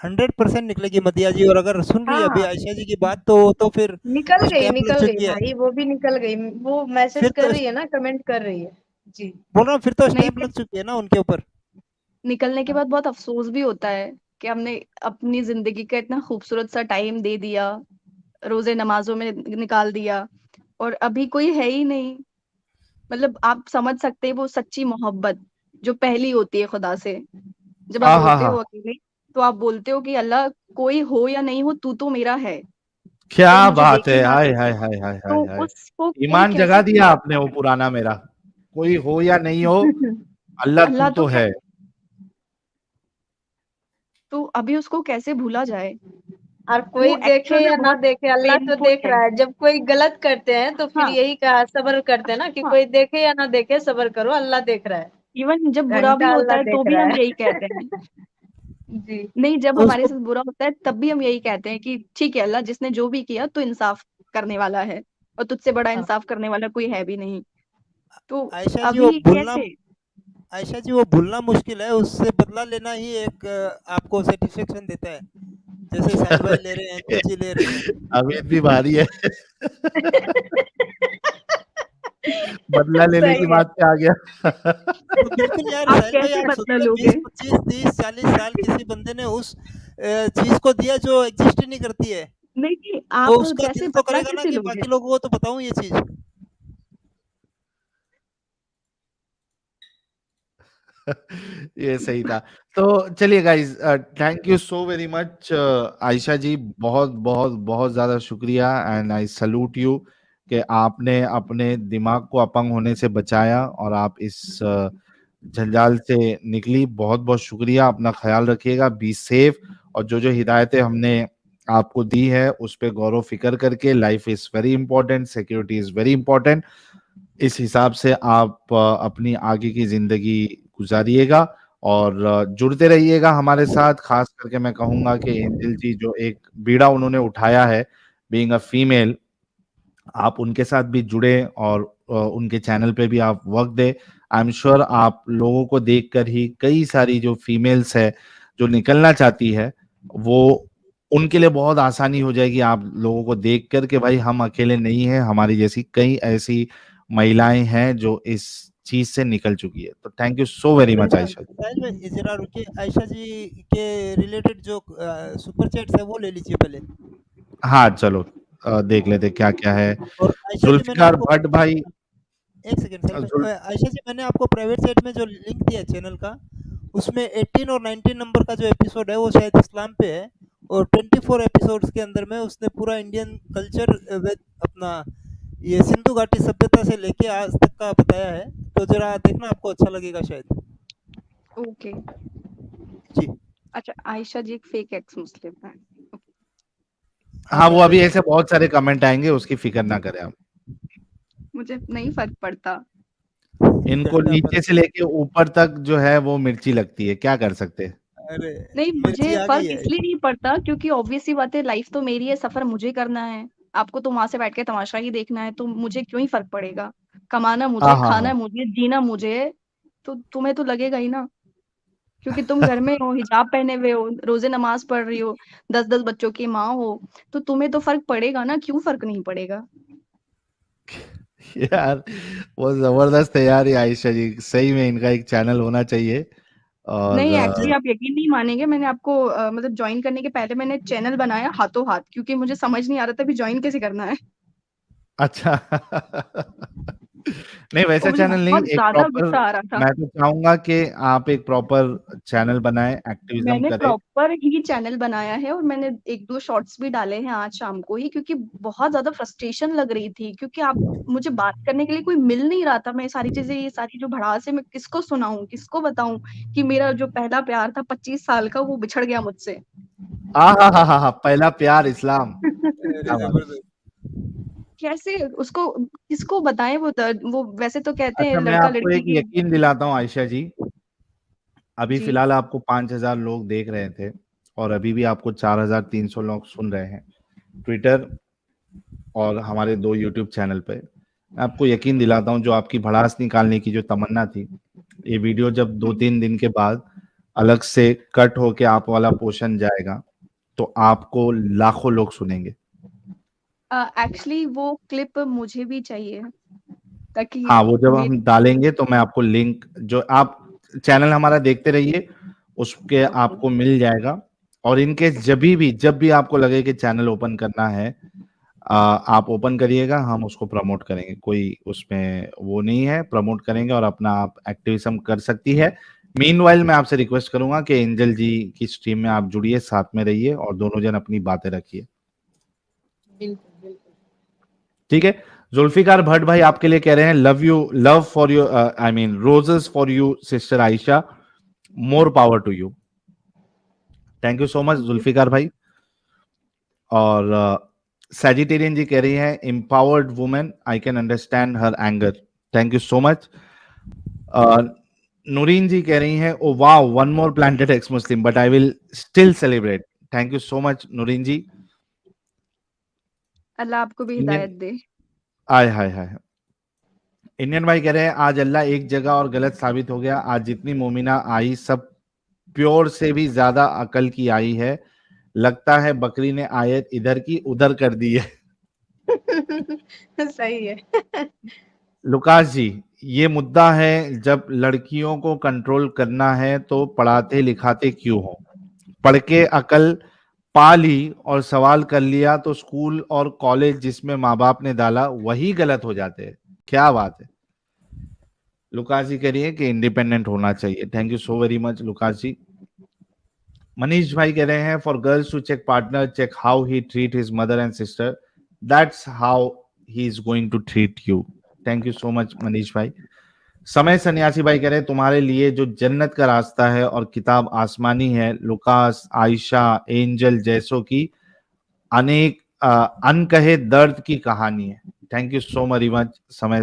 100% निकलेगी मदिया जी, और अगर सुन रही है अभी
हाँ,
आयशा जी की बात तो फिर स्टैंप लग
निकल गई
चुकी है।
भाई, वो भी निकल गई। वो मैसेज
फिर
कर
तो
रही है ना, कमेंट कर रही है। जी।
बोल रहा हूँ, फिर तो
नहीं,
स्टैंप
फिर
लग चुकी है ना उनके ऊपर।
निकलने के बाद बहुत अफसोस भी होता है कि हमने अपनी जिंदगी का इतना खूबसूरत सा टाइम दे दिया, रोजे नमाजों में निकाल दिया, और अभी कोई है ही नहीं। मतलब आप समझ सकते हैं वो सच्ची मोहब्बत जो पहली होती है खुदा से। जब आप
हाँ हाँ
रोते हो
हाँ,
अकेले, तो आप बोलते हो कि अल्लाह, कोई हो या नहीं हो, तू तो मेरा है, कोई
क्या
मुझे
बात है,
देखे ना
हाय हाय
देखे।
हाय हाय हाय
तो
हाय।
उसको कोई
ईमान
कैसे
जगा दिया
भूला
आपने वो पुराना मेरा। कोई हो या नहीं हो, अल्लाह तू
अल्लाह तो
तो
क्या,
है।
तो अभी उसको कैसे भूला जाए।
और
वो
कोई देखे
एक्चुअल में
या ना
बहुत
देखे, अल्लाह तो
पेनफुल
देख
है।
रहा है। जब कोई गलत करते हैं तो फिर
हाँ,
यही कहा, सब्र करते हैं ना, कि
हाँ,
कोई देखे या ना देखे, सब्र करो, अल्लाह देख रहा है।
इवन जब बुरा भी
घंटा
होता
अल्लाह
है तो
देख
भी
रहा
हम
है।
यही कहते हैं।
जी।
नहीं, जब हमारे
उसको
साथ बुरा होता है तब भी हम यही कहते हैं कि ठीक है अल्लाह, जिसने जो भी किया तो इंसाफ करने वाला है, और तुझसे बड़ा
हाँ।
इंसाफ करने वाला कोई है भी नहीं। तो
आयशा जी वो
अभी
भूलना
कैसे।
आयशा जी वो भूलना मुश्किल है, उससे बदला लेना ही एक आपको सेटिस्फेक्शन देता है। जैसे साहिल भाई ले रहे हैं, एंजल जी ले रही हैं।
अमित भी भारी है। बदला लेने की
सही है।
बात पे आ गया।
तो बिल्कुल यार
आप
साहिल भाई,
कैसे
आप
बदला
सोचिए,
लोगे।
20, 25, 30, 40 साल किसी बंदे ने उस चीज को दिया जो एग्जिस्ट ही नहीं करती है,
नहीं नहीं,
तो
आप
उसका
कैसे
दिल तो
बदला
करेगा ना
कैसे
कि
लोगे।
बाकी लोगों को तो बताऊं ये चीज।
ये सही था। तो चलिए guys, thank you so very much Ayesha ji, बहुत बहुत बहुत ज्यादा शुक्रिया, एंड आई सल्यूट यू कि आपने अपने दिमाग को अपंग होने से बचाया और आप इस जंजाल से निकली। बहुत बहुत शुक्रिया, अपना ख्याल रखिएगा, बी सेफ, और जो जो हिदायतें हमने आपको दी है उस पर गौर व फिक्र करके, life is very important, security is very important, इस हिसाब से आप अपनी आगे की जिंदगी गुजारिएगा, और जुड़ते रहिएगा हमारे साथ। खास करके मैं कहूंगा कि एंजल जी जो एक बीड़ा उन्होंने उठाया है, बीइंग अ फीमेल, आप उनके साथ भी जुड़े और उनके चैनल पे भी आप वक्त दे। आई एम श्योर आप लोगों को देखकर ही कई सारी जो फीमेल्स है जो निकलना चाहती है, वो उनके लिए बहुत आसानी हो जाएगी आप लोगों को देखकर कि भाई हम अकेले नहीं हैं, हमारी जैसी कई ऐसी महिलाएं हैं जो इस चीज से निकल चुकी है। तो thank you so very much Ayesha ji.
Sahil भाई जरा रुकिए, आयशा जी के रिलेटेड जो सुपर चैट्स है वो ले लीजिए पहले।
हाँ चलो देख लेते क्या क्या है।
और आयशा जी मैंने
जुल्फिकार
आपको
भट्ट भाई,
एक सेकंड साहिल भाई,
जुल
आयशा जी मैंने आपको प्राइवेट चैट में जो लिंक दिया है चैनल का, उसमें 18 और 19 नंबर का जो एपिसोड है वो शायद इस्लाम पे है, और 24 एपिसोड्स के अंदर में उसने पूरा इंडियन कल्चर विद अपना ये सिंधु घाटी सभ्यता से लेके आज तक का बताया है, तो जरा देखना आपको अच्छा लगेगा शायद।
ओके।
जी
अच्छा, आयशा जी एक फेक एक्स मुस्लिम है।
हाँ वो
मैं
अभी
देख
ऐसे बहुत सारे कमेंट आएंगे, उसकी फिक्र ना करें आप।
मुझे नहीं फर्क पड़ता।
इनको
घंटा
नीचे
पर
से लेके ऊपर तक जो है वो मिर्ची लगती है, क्या कर सकते हैं।
अरे
नहीं,
मिर्ची
मुझे
आ गई
फर्क
है।
इसलिए नहीं पड़ता क्योंकि ऑब्वियस सी बात है, लाइफ तो मेरी है, सफर मुझे करना है। आपको तो वहां से बैठ के तमाशा ही देखना है, तो मुझे क्यों ही फर्क पड़ेगा। कमाना
हाँ
मुझे,
हाँ
खाना
हाँ
मुझे, जीना मुझे। तो तुम्हें तो लगेगा ही ना, क्योंकि तुम घर में हो, हिजाब पहने हुए हो, रोजे नमाज पढ़ रही हो, 10-10 बच्चों की माँ हो, तो तुम्हें तो फर्क पड़ेगा ना। क्यों फर्क नहीं पड़ेगा।
यार वो जबरदस्त है यार, ये आयशा जी सही में इनका एक चैनल होना चाहिए। और
नहीं, एक्चुअली आप यकीन नहीं मानेंगे, मैंने आपको मतलब ज्वाइन करने के पहले मैंने चैनल बनाया हाथों हाथ, क्योंकि मुझे समझ नहीं आ रहा था भी ज्वाइन कैसे करना है।
अच्छा नहीं
और
वैसा
मुझे
चैनल नहीं,
बहुत
एक
ज्यादा
प्रॉपर,
गुस्सा आ रहा था।
मैं तो चाहूंगा कि आप एक प्रॉपर चैनल बनाएं, एक्टिविज्म
मैंने
करें।
प्रॉपर ही चैनल बनाया है, और मैंने 1-2 शॉर्ट्स भी डाले हैं आज शाम को ही, क्योंकि बहुत ज्यादा फ्रस्ट्रेशन लग रही थी, क्योंकि आप मुझे बात करने के लिए कोई मिल नहीं रहा था। मैं सारी चीजें, ये सारी जो भड़ास है, मैं किसको सुनाऊं, किसको बताऊं कि मेरा जो पहला प्यार था 25 साल का, वो बिछड़ गया मुझसे।
हा पहला प्यार इस्लाम,
अरे
क्या बात है।
जबरदस्त।
कैसे उसको, किसको बताएं वो दर्द। वो वैसे तो कहते हैं
अच्छा मैं
लड़का
आपको
लड़की
एक
की।
यकीन दिलाता हूँ आयशा जी, अभी
जी।
फिलहाल आपको 5,000 लोग देख रहे थे, और अभी भी आपको 4,300 लोग सुन रहे हैं ट्विटर और हमारे 2 यूट्यूब चैनल पे। मैं आपको यकीन दिलाता हूँ, जो आपकी भड़ास निकालने की जो तमन्ना थी, ये वीडियो जब 2-3 दिन के बाद अलग से कट होके आप वाला पोर्शन जाएगा, तो आपको लाखों लोग सुनेंगे।
एक्चुअली वो क्लिप मुझे भी चाहिए, ताकि
हाँ वो जब हम
मेरी।
डालेंगे तो मैं आपको लिंक, जो आप चैनल हमारा देखते रहिए, उसके
ओके।
आपको मिल जाएगा। और इनके जब भी आपको लगे कि चैनल ओपन करना है, आप ओपन करिएगा, हम उसको प्रमोट करेंगे, कोई उसमें वो नहीं है, प्रमोट करेंगे और अपना आप एक्टिविज्म कर सकती है। मीनवाइल मैं आपसे रिक्वेस्ट करूंगा कि एंजल जी की स्ट्रीम में आप जुड़िए, साथ में रहिए और दोनों जन अपनी बातें रखिए,
बिल्कुल बिल्कुल।
ठीक है। जुल्फिकार भट्ट भाई आपके लिए कह रहे हैं, love you, love for you, I mean roses for you sister Ayesha, more power to you. Thank you so much Zulfiqar भाई। और सैजिटेरियन जी कह रही हैं, empowered women, I can understand her anger. Thank you so much. Noreen ji कह रही हैं, oh वाह, one more planted ex Muslim but I will still celebrate. Thank you so much Noreen ji.
अल्लाह आपको भी
इंडियन,
हिदायत दे।
आय हाय हाय। इंडियन भाई कह रहे हैं, आज अल्लाह एक जगह और गलत साबित हो गया, आज जितनी मोमिना आई सब प्योर से भी ज्यादा अकल की आई है, लगता है बकरी ने आयत इधर की उधर कर दी है।
सही है।
लुकास जी, ये मुद्दा है, जब लड़कियों को कंट्रोल करना है तो पढ़ाते लिखाते क्यों हो, पढ़ के अकल पा ली और सवाल कर लिया तो स्कूल और कॉलेज जिसमें माँ बाप ने डाला वही गलत हो जाते हैं। क्या बात है। लुकास जी कह रही है कि इंडिपेंडेंट होना चाहिए। Thank you so very much Lucas ji. Manish भाई कह रहे हैं, for girls to check partner, check how he treat his mother and sister, that's how he is going to treat you. Thank you so much Manish भाई। समय सन्यासी भाई कह रहे हैं, तुम्हारे लिए जो जन्नत का रास्ता है और किताब आसमानी है, लुकास, आयशा, एंजल जैसों की अनेक अनकहे दर्द की कहानी है। Thank you so very much समय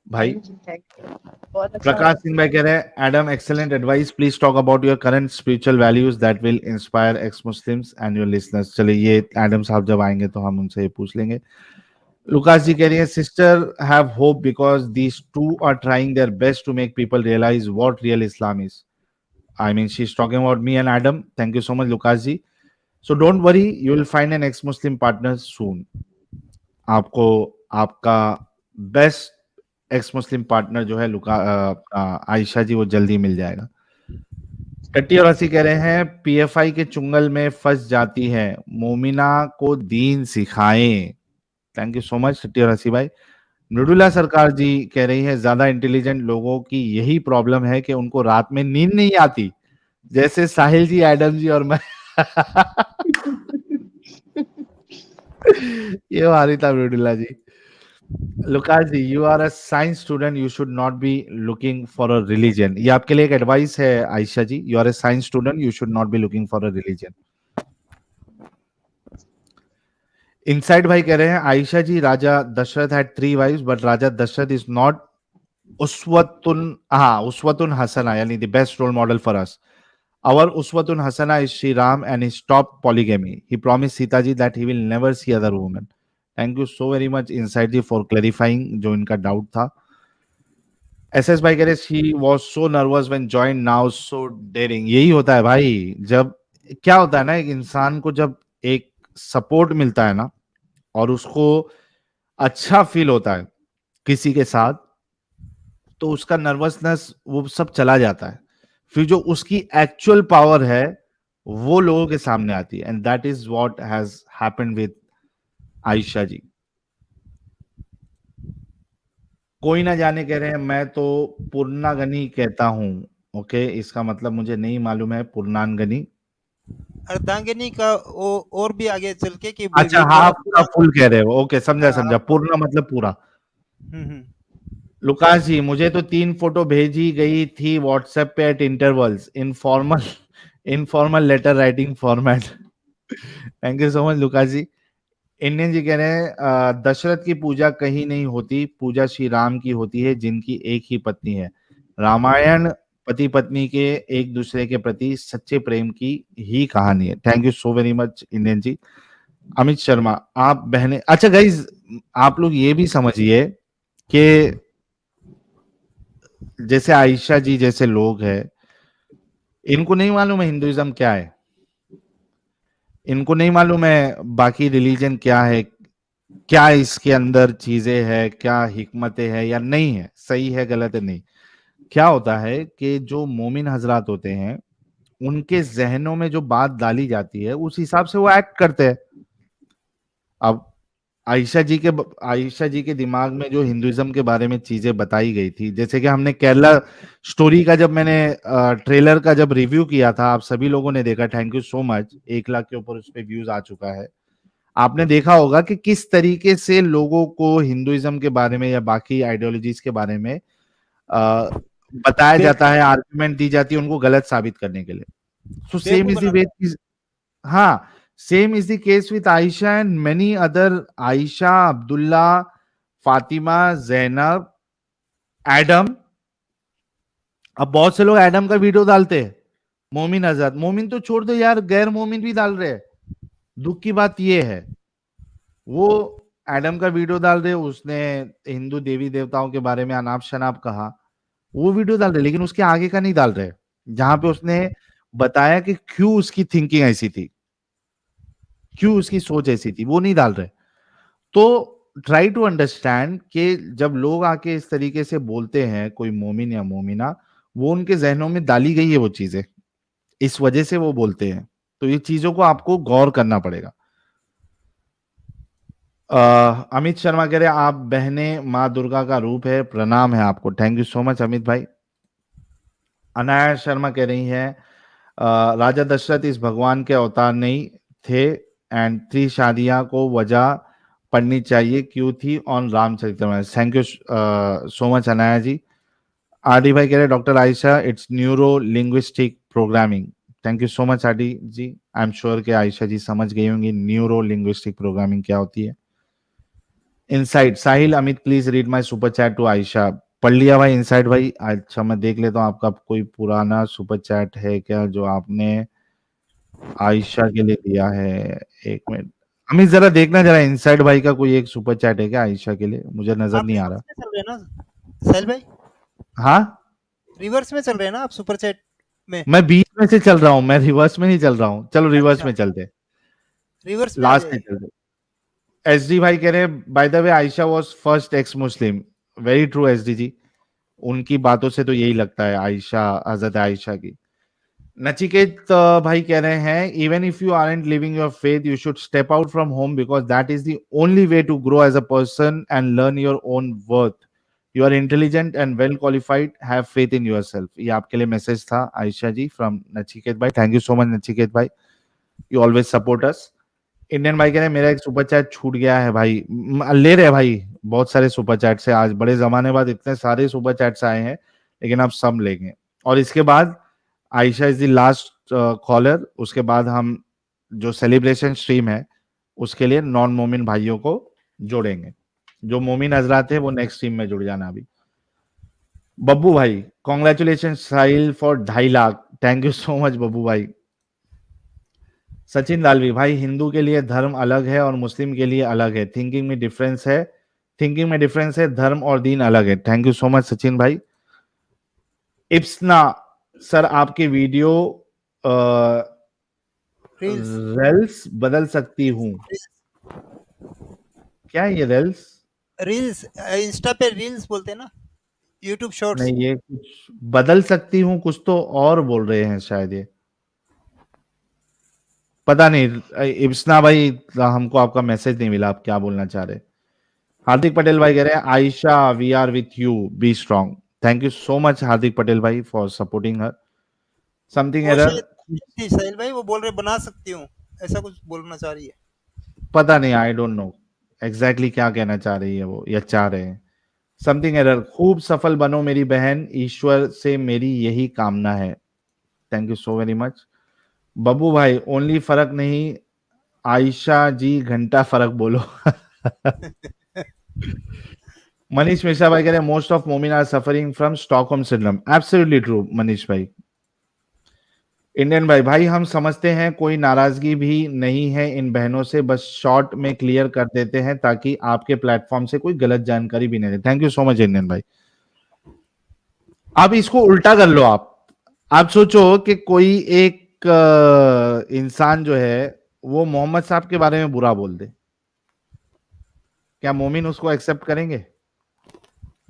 भाई।
Thank you. बहुत अच्छा
प्रकाश
लगा।
सिंह भाई कह रहे हैं, Adam excellent advice, please talk about your current spiritual values that will inspire x Muslims and your listeners. चलिए ये एडम साहब जब आएंगे तो हम उनसे ये पूछ लेंगे। लुकास जी कह रही है, sister have hope because these two are trying their best to make people realise what real Islam is. I mean she is talking about me and Adam. Thank you so much Lucas ji. So don't worry, you will find an ex Muslim partner soon. आपको आपका best x Muslim partner जो है आयशा जी, वो जल्दी मिल जाएगा। टट्टी और हसी कह रहे हैं पीएफआई के चुंगल में फंस जाती है, मोमिना को दीन सिखाएं। थैंक यू सो मच टट्टी और हसी भाई। मृदुला सरकार जी कह रही है ज्यादा इंटेलिजेंट लोगों की यही प्रॉब्लम है कि उनको रात में नींद नहीं आती, जैसे साहिल जी, एडम जी और मैं। ये हमारी था Mridula ji. Lucas ji, you are a science student, you should not be looking for a religion. ये आपके लिए एक एडवाइस है Ayesha ji, you are a science student, you should not be looking for a religion. Inside भाई कह रहे हैं Ayesha ji, Raja Dasharath had 3 wives but Raja Dasharath is not uswatun hasana, yani the best role model for us. Our uswatun hasana is Sri Ram and he stopped polygamy. He promised Sita ji that he will never see other women. Thank you so very much Inside ji for clarifying जो इनका doubt था। SS भाई कह रहे she was so nervous when joined, now so daring। यही होता है भाई, जब क्या होता है ना, एक इंसान को जब एक सपोर्ट मिलता है ना और उसको अच्छा फील होता है किसी के साथ, तो उसका नर्वसनेस वो सब चला जाता है, फिर जो उसकी एक्चुअल पावर है वो लोगों के सामने आती है, and that is what has happened with Ayesha ji. कोई ना जाने कह रहे हैं मैं तो पूर्णागनी कहता हूं। ओके, इसका मतलब मुझे नहीं मालूम है पूर्णांगनी।
अर्धांगिनी का और भी आगे चल के कि
अच्छा, हाफ का फुल कह रहे हो। ओके, समझा समझा, पूर्ण मतलब पूरा। लुकास जी, मुझे तो 3 फोटो भेजी गई थी व्हाट्सएप पे at intervals, informal letter writing format. Thank you so much Lucas ji. Indian ji कह रहे हैं दशरथ की पूजा कहीं नहीं होती, पूजा श्री राम की होती है जिनकी एक ही पत्नी है। रामायण पति पत्नी के एक दूसरे के प्रति सच्चे प्रेम की ही कहानी है। Thank you so very much Indian ji. Amit Sharma, आप बहने, अच्छा गाइज, आप लोग ये भी समझिए कि जैसे आयशा जी जैसे लोग हैं, इनको नहीं मालूम है हिंदुइज्म क्या है, इनको नहीं मालूम है बाकी रिलीजन क्या है, क्या इसके अंदर चीजें है, क्या हिकमतें है या नहीं है, सही है गलत है नहीं। क्या होता है कि जो मोमिन हजरात होते हैं उनके जहनों में जो बात डाली जाती है उस हिसाब से वो एक्ट करते हैं। अब आयशा जी के दिमाग में जो हिंदुइज्म के बारे में चीजें बताई गई थी, जैसे कि हमने केरला स्टोरी का जब मैंने ट्रेलर का जब रिव्यू किया था, आप सभी लोगों ने देखा, thank you so much, 1 lakh के ऊपर उस पर व्यूज आ चुका है। आपने देखा होगा कि किस तरीके से लोगों को हिंदुइज्म के बारे में या बाकी आइडियोलॉजीज के बारे में बताया जाता है, आर्गुमेंट दी जाती है उनको गलत साबित करने के लिए। So same is the way, हाँ, same is the case with Ayesha and many other, Ayesha, Abdullah, Fatima, Zainab, Adam. अब बहुत से लोग एडम का वीडियो डालते हैं, मोमिन आजाद, मोमिन तो छोड़ दो यार, गैर मोमिन भी डाल रहे हैं। दुख की बात यह है, वो एडम का वीडियो डाल रहे, उसने हिंदू देवी देवताओं के बारे में अनाप शनाप कहा, वो वीडियो डाल रहे, लेकिन उसके आगे का नहीं डाल रहे, जहां पे उसने बताया कि क्यों उसकी थिंकिंग ऐसी थी, क्यों उसकी सोच ऐसी थी, वो नहीं डाल रहे। तो ट्राई टू अंडरस्टैंड कि जब लोग आके इस तरीके से बोलते हैं, कोई मोमिन या मोमिना, वो उनके जहनों में डाली गई है वो चीजें, इस वजह से वो बोलते हैं। तो ये चीजों को आपको गौर करना पड़ेगा। अमित शर्मा कह रहे हैं आप बहने माँ दुर्गा का रूप है, प्रणाम है आपको। Thank you so much Amit भाई। अनाया शर्मा कह रही हैं राजा दशरथ इस भगवान के अवतार नहीं थे एंड 3 शादियां को वजह पढ़नी चाहिए क्यों थी on Ramcharitmanas. Thank you so much Anaya ji. RD भाई कह रहे doctor Ayesha it's neuro linguistic programming. Thank you so much RD ji. I am sure कि आयशा जी समझ गई होंगी न्यूरो लिंग्विस्टिक प्रोग्रामिंग क्या होती है। Inside Sahil Amit please read my super chat to Ayesha. पढ़ लिया भाई इनसाइड भाई। अच्छा मैं देख लेता हूँ आपका कोई पुराना सुपर चैट है क्या जो आपने आयशा के लिए दिया है। एक मिनट अमित जरा देखना, जरा इनसाइड भाई का कोई एक सुपर चैट है क्या आयशा के लिए, मुझे नजर नहीं आ रहा।
चल रहे हैं ना साहिल भाई?
हाँ
रिवर्स में चल रहे हैं ना आप सुपर चैट में?
मैं बीच में से चल रहा हूँ, मैं रिवर्स में नहीं चल रहा हूँ। चलो रिवर्स में चलते,
रिवर्स में
लास्ट में चलते। एसडी भाई कह रहे हैं by the way Ayesha was first ex Muslim, very true SD ji, उनकी बातों से तो यही लगता है, आयशा, हजरत आयशा की। नचिकेत भाई कह रहे हैं even if you aren't living your faith you should step out from home because that is the only way to grow as a person and learn your own worth. You are intelligent and well qualified, have faith in yourself. ये आपके लिए message था आयशा जी from Nachiket भाई। Thank you so much Nachiket भाई, you always support us. Indian भाई कह रहे हैं मेरा एक सुपर चैट छूट गया है भाई। ले रहे भाई, बहुत सारे सुपर चैट से, आज बड़े जमाने बाद इतने सारे सुपर चैट्स आए हैं, लेकिन आप सब लेंगे। और इसके बाद Ayesha is the last caller, उसके बाद हम जो सेलिब्रेशन स्ट्रीम है उसके लिए नॉन मोमिन भाइयों को जोड़ेंगे। जो मोमिन हजरात है वो नेक्स्ट स्ट्रीम में जुड़ जाना। अभी बब्बू भाई congratulation Sahil for 2.5 lakh, thank you so much Babbu भाई। सचिन दालवी भाई हिंदू के लिए धर्म अलग है और मुस्लिम के लिए अलग है, थिंकिंग में डिफरेंस है, थिंकिंग में डिफरेंस है, धर्म और दीन अलग है। Thank you so much Sachin भाई। इप्सना सर आपके वीडियो रेल्स बदल सकती हूँ, क्या है ये रेल्स?
रील्स, इंस्टा पे रील्स बोलते हैं ना, यूट्यूब शॉर्ट्स।
नहीं ये कुछ बदल सकती हूँ, कुछ तो और बोल रहे हैं शायद, ये पता नहीं। इब्सना भाई हमको आपका मैसेज नहीं मिला, आप क्या बोलना चाह रहे। हार्दिक पटेल भाई कह रहे हैं Ayesha we are with you, be strong. Thank you so much Hardik Patel भाई फॉर सपोर्टिंग हर। समथिंग
वो
एरर,
शायद थी साहिल भाई, वो बोल रहे बना सकती हूँ, ऐसा कुछ बोलना चाह रही है।
पता नहीं, आई डोंट नो एग्जैक्टली क्या कहना चाह रही है वो या चाह रहे हैं। समथिंग एरर, खूब सफल बनो मेरी बहन, ईश्वर से मेरी यही कामना है। Thank you so very much Babbu भाई। ओनली फर्क नहीं आयशा जी, घंटा फर्क बोलो। मनीष मिश्रा भाई कह रहे हैं मोस्ट ऑफ मोमिन are suffering from Stockholm syndrome, absolutely true Manish भाई। इंडियन भाई भाई हम समझते हैं कोई नाराजगी भी नहीं है इन बहनों से, बस शॉर्ट में क्लियर कर देते हैं ताकि आपके प्लेटफॉर्म से कोई गलत जानकारी भी नहीं दे। Thank you so much Indian भाई। अब इसको उल्टा कर लो, आप सोचो कि कोई एक इंसान जो है वो मोहम्मद साहब के बारे में बुरा बोल दे, क्या मोमिन उसको एक्सेप्ट करेंगे?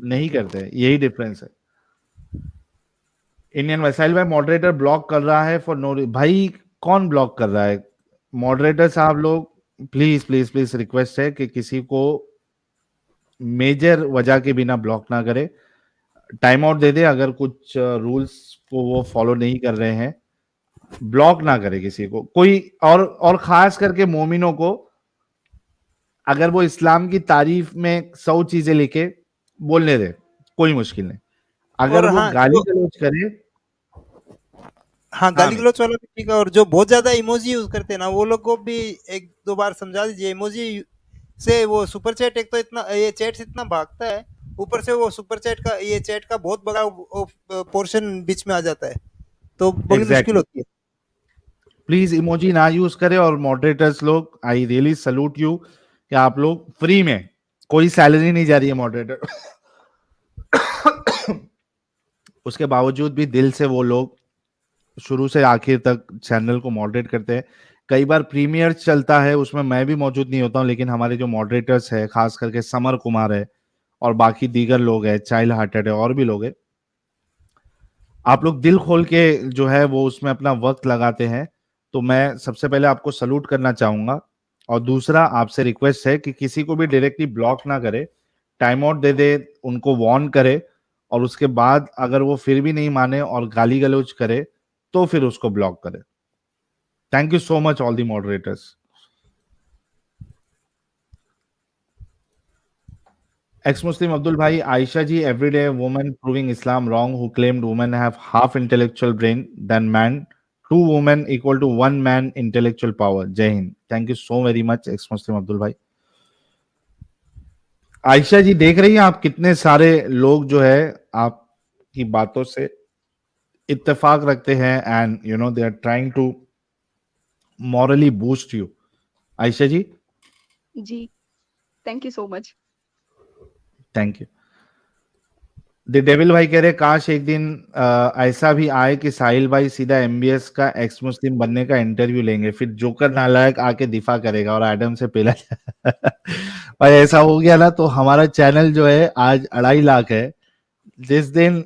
नहीं करते, यही डिफरेंस है। इंडियन वैसाइल भाई मॉडरेटर ब्लॉक कर रहा है फॉर नो, भाई कौन ब्लॉक कर रहा है? मॉडरेटर साहब लोग प्लीज प्लीज प्लीज रिक्वेस्ट है कि किसी को मेजर वजह के बिना ब्लॉक ना करे, टाइम आउट दे दे अगर कुछ रूल्स को वो फॉलो नहीं कर रहे हैं, ब्लॉक ना करे किसी को कोई। और खास करके मोमिनों को, अगर वो इस्लाम की तारीफ में 100 चीजें लिखे बोलने दे, कोई मुश्किल नहीं। अगर
और
वो
हाँ,
गाली
जो
गलौज करे,
हाँ, गाली गलौच वाला भी ठीक है, और जो बहुत ज्यादा इमोजी यूज करते हैं ना, वो लोग को भी एक दो बार समझा दीजिए। इमोजी से वो सुपर चैट, एक तो इतना ये चैट इतना भागता है, ऊपर से वो सुपर चैट का, ये चैट का बहुत बड़ा पोर्शन बीच में आ जाता है, तो बड़ी मुश्किल
एग्जैक्टली,
होती है।
प्लीज इमोजी ना यूज करें। और मॉडरेटर्स लोग, आई रियली सल्यूट यू कि आप लोग फ्री में, कोई सैलरी नहीं जा रही है मॉडरेटर, उसके बावजूद भी दिल से वो लोग शुरू से आखिर तक चैनल को मॉडरेट करते हैं। कई बार प्रीमियर चलता है उसमें मैं भी मौजूद नहीं होता हूं, लेकिन हमारे जो मॉडरेटर्स है, खास करके समर कुमार है और बाकी दीगर लोग हैं, चाइल्ड हार्टेड है और भी लोग हैं, आप लोग दिल खोल के जो है वो उसमें अपना वक्त लगाते हैं। तो मैं सबसे पहले आपको सलूट करना चाहूंगा। और दूसरा आपसे रिक्वेस्ट है कि किसी को भी डायरेक्टली ब्लॉक ना करे, टाइम आउट दे दे, उनको वार्न करे, और उसके बाद अगर वो फिर भी नहीं माने और गाली गलौज करे तो फिर उसको ब्लॉक करे। Thank you so much all the moderators. Ex Muslim Abdul भाई, Ayesha ji everyday woman proving Islam wrong who claimed women have half intellectual brain then man, two women equal to one man intellectual power. जय हिंद। Thank you so very much ex Muslim Abdul भाई। आयशा जी देख रही हैं आप कितने सारे लोग जो है आपकी बातों से इत्तेफाक रखते हैं, and you know they are trying to morally boost you. Ayesha ji
ji, thank you so much.
Thank you. The devil भाई कह रहे काश एक दिन ऐसा भी आए कि साहिल भाई सीधा एमबीएस का एक्स मुस्लिम बनने का इंटरव्यू लेंगे, फिर जोकर नालायक आके दिफा करेगा और एडम से पहला भाई ऐसा हो गया ना तो हमारा चैनल जो है आज 2.5 लाख है। जिस दिन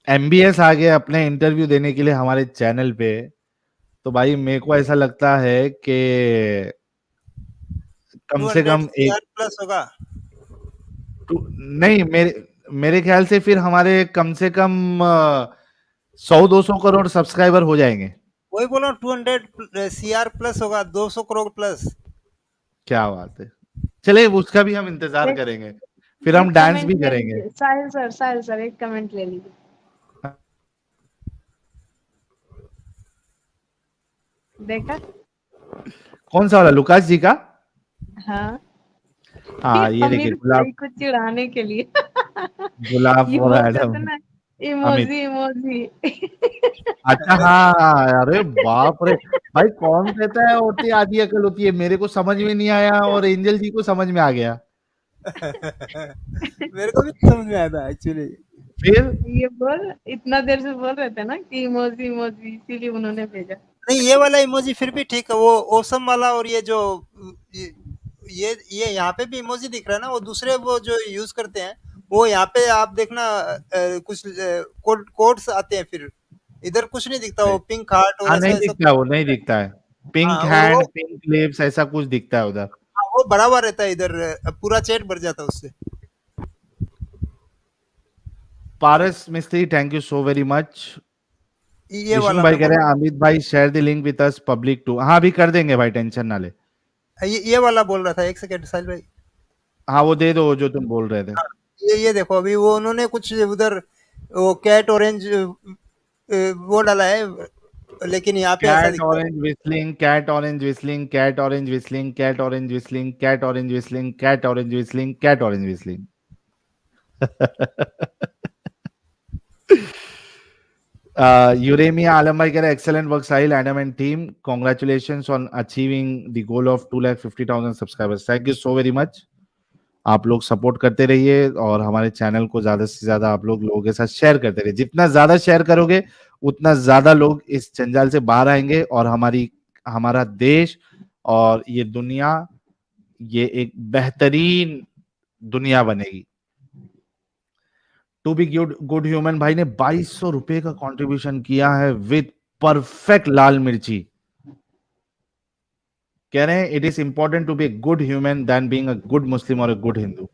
एमबीएस आ गया अपने इंटरव्यू देने के लिए हमारे चैनल पे, तो भाई मेरे को ऐसा लगता है कि कम से
200
कम एक
CR प्लस होगा।
नहीं, मेरे ख्याल से फिर हमारे कम से कम 100-200 करोड़ सब्सक्राइबर हो जाएंगे।
वही बोला 200 CR प्लस होगा, 200 करोड़ प्लस।
क्या बात है, चलिए उसका भी हम इंतजार
एक
करेंगे, फिर हम
एक
डांस
कमेंट
भी
ले
करेंगे।
लीजिए साहिल सर एक कमेंट ले लीजिए। देखा?
कौन सा वाला, लुकास जी का?
हाँ,
हाँ ये देखिए,
अमित भाई को चिढ़ाने के लिए
गुलाब
ये
फॉर
बोलते थे
एडम,
ना,
अमित।
इमोजी
अच्छा हाँ, अरे बाप रे, भाई कौन कहता है औरतें आधी अकल होती है, मेरे को समझ में नहीं आया और एंजल जी को समझ में आ गया।
मेरे को भी समझ में आया था एक्चुअली।
फिर
ये बोल इतना देर से बोल रहे थे ना कि इमोजी इसीलिए उन्होंने भेजा।
नहीं, ये वाला इमोजी फिर भी ठीक है, वो ओसम वाला और ये जो ये ये यहाँ पे भी इमोजी दिख रहा है ना, वो दूसरे वो जो यूज करते हैं, वो यहाँ पे आप देखना कुछ कोड्स आते हैं, फिर इधर कुछ नहीं दिखता, वो पिंक हार्ट और
हाँ
ऐसा
नहीं
ऐसा।
दिखता, वो नहीं दिखता है, पिंक
हाँ, और
हैंड पिंक लिप्स ऐसा कुछ दिखता है उधर।
वो बराबर रहता है इधर, पूरा चैट भर जाता है उससे।
पारस मिस्त्री, thank you so very much.
ये
विष्णु
वाला
भाई
मैं
कह
बोल
रहे हैं अमित भाई share the link with us public too, हाँ अभी कर देंगे भाई, टेंशन ना ले।
ये वाला बोल रहा था, एक सेकंड साहिल भाई।
हाँ वो दे दो जो तुम बोल रहे थे।
हाँ, ये देखो, अभी वो उन्होंने कुछ उधर वो कैट ऑरेंज वो डाला है, लेकिन यहाँ पे ऐसा
कैट
दिखता है।
Orange whistling, cat orange whistling, cat orange whistling, cat orange whistling, cat orange whistling, cat orange whistling, cat orange whistling. Uremia Alam bhai कह रहे excellent work Sahil, Adam and team, congratulations on achieving the goal of 250,000 subscribers, thank you so very much। आप लोग support करते रहिए और हमारे channel को ज्यादा से ज्यादा आप लोग लोगों के साथ शेयर करते रहिए, जितना ज्यादा शेयर करोगे उतना ज्यादा लोग इस जंजाल से बाहर आएंगे और हमारा देश और ये दुनिया, ये एक बेहतरीन दुनिया बनेगी। टू बी गुड ह्यूमन भाई ने 2200 रुपए का कंट्रीब्यूशन किया है विद परफेक्ट लाल मिर्ची। कह रहे हैं it is important to be a good human then being a good Muslim और a good Hindu.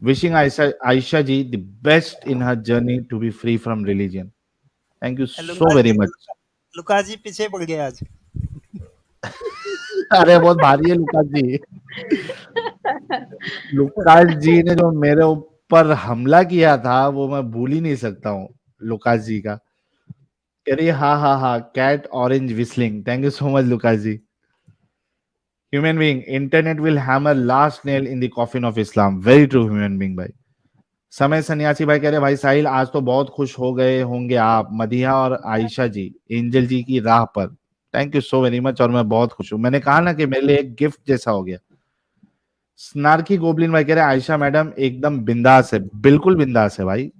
Wishing Ayesha ji the best in her journey to be free from religion, thank you so very much.
Lucas ji पीछे पड़ गए आज।
अरे बहुत भारी है Lucas जी। Lucas जी ने जो मेरे ऊपर हमला किया था वो मैं भूल ही नहीं सकता हूँ, लुकास जी का। कह रही हाँ हाँ हाँ, cat orange whistling, thank you so much Lucas ji. Human being, internet will hammer last nail in the coffin of Islam, very true human being भाई। समय सन्यासी भाई कह रहे भाई साहिल आज तो बहुत खुश हो गए होंगे आप मदिहा और आयशा जी एंजल जी की राह पर, thank you so very much, और मैं बहुत खुश हूं, मैंने कहा ना कि मेरे लिए एक गिफ्ट जैसा हो गया। स्नार्की गोबलिन भाई कह रहे आयशा मैडम एकदम बिंदास है, बिल्कुल बिंदास है भाई,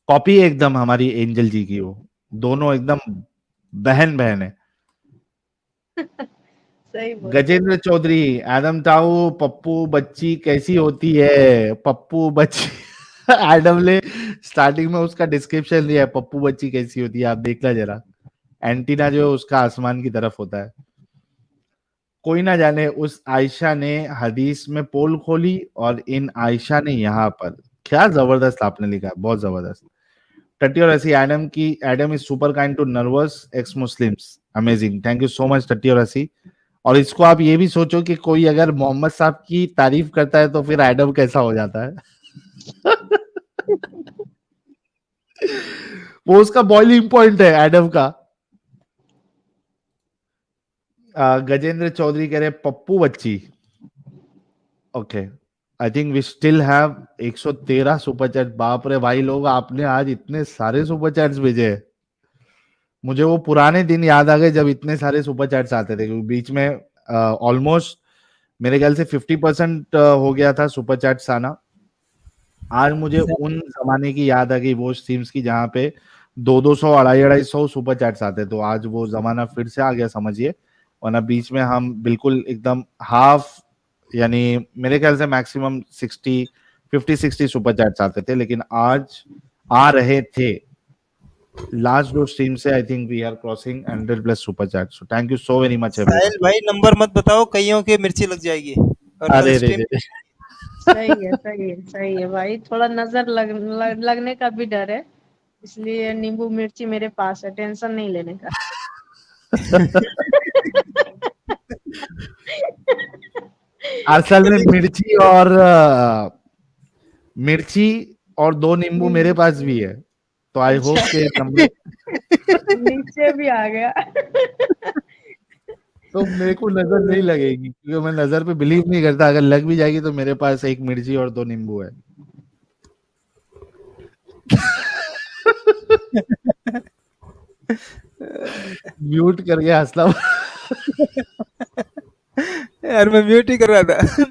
कॉपी एकदम हमारी एंजल जी की, वो दोनों एकदम बहन बहन है।
सही बोल।
गजेंद्र चौधरी, एडम ताऊ पप्पू बच्ची कैसी होती है, पप्पू बच्ची एडम ने स्टार्टिंग में उसका डिस्क्रिप्शन दिया है, पप्पू बच्ची कैसी होती है, आप देखना जरा, एंटीना जो है उसका आसमान की तरफ होता है। कोई ना जाने उस आयशा ने हदीस में पोल खोली और इन आयशा ने यहाँ पर, क्या जबरदस्त आपने लिखा है, बहुत जबरदस्त। टट्टी और ऐसी एडम की, Adam is super kind to nervous ex Muslims, amazing, thank you so much टट्टी और ऐसी। और इसको आप ये भी सोचो कि कोई अगर मोहम्मद साहब की तारीफ करता है तो फिर एडम कैसा हो जाता है। वो उसका बॉइलिंग पॉइंट है एडम का। गजेंद्र चौधरी कह रहे पप्पू बच्ची, okay, I think we still have 113 super chat, बाप रे भाई लोग आपने आज इतने सारे सुपर चैट्स भेजे हैं। मुझे वो पुराने दिन याद आ गए जब इतने सारे सुपर चैट्स आते थे, क्योंकि बीच में ऑलमोस्ट मेरे ख्याल से 50% हो गया था सुपर चैट्स आना। आज मुझे उन जमाने की याद आ गई वो स्ट्रीम्स की जहाँ पे 200 250 सुपर चैट्स आते। तो आज वो जमाना फिर से आ गया समझिए, वरना बीच में हम बिल्कुल एकदम हाफ, यानी मेरे ख्याल से मैक्सिमम 50-60 सुपर चैट्स आते थे, लेकिन आज आ रहे थे। लास्ट दो स्ट्रीम से I think we are crossing 100+ super chat. So thank you so very much everyone.
Sahil भाई नंबर मत बताओ, कईयों के मिर्ची लग जाएगी और कल
अरे रे
स्ट्रीम
रे,
सही है भाई, थोड़ा नजर लगने का भी डर है, इसलिए नींबू मिर्ची मेरे पास है, टेंशन नहीं लेने का।
असल में मिर्ची और 2 नींबू मेरे पास भी है, तो आई होप के नंबर
नीचे भी आ गया।
तो मेरे को नजर नहीं लगेगी, क्योंकि मैं नजर पे बिलीव नहीं करता। अगर लग भी जाएगी तो मेरे पास 1 मिर्ची और 2 नींबू है। म्यूट करके हंसला।
यार मैं म्यूट ही कर रहा था।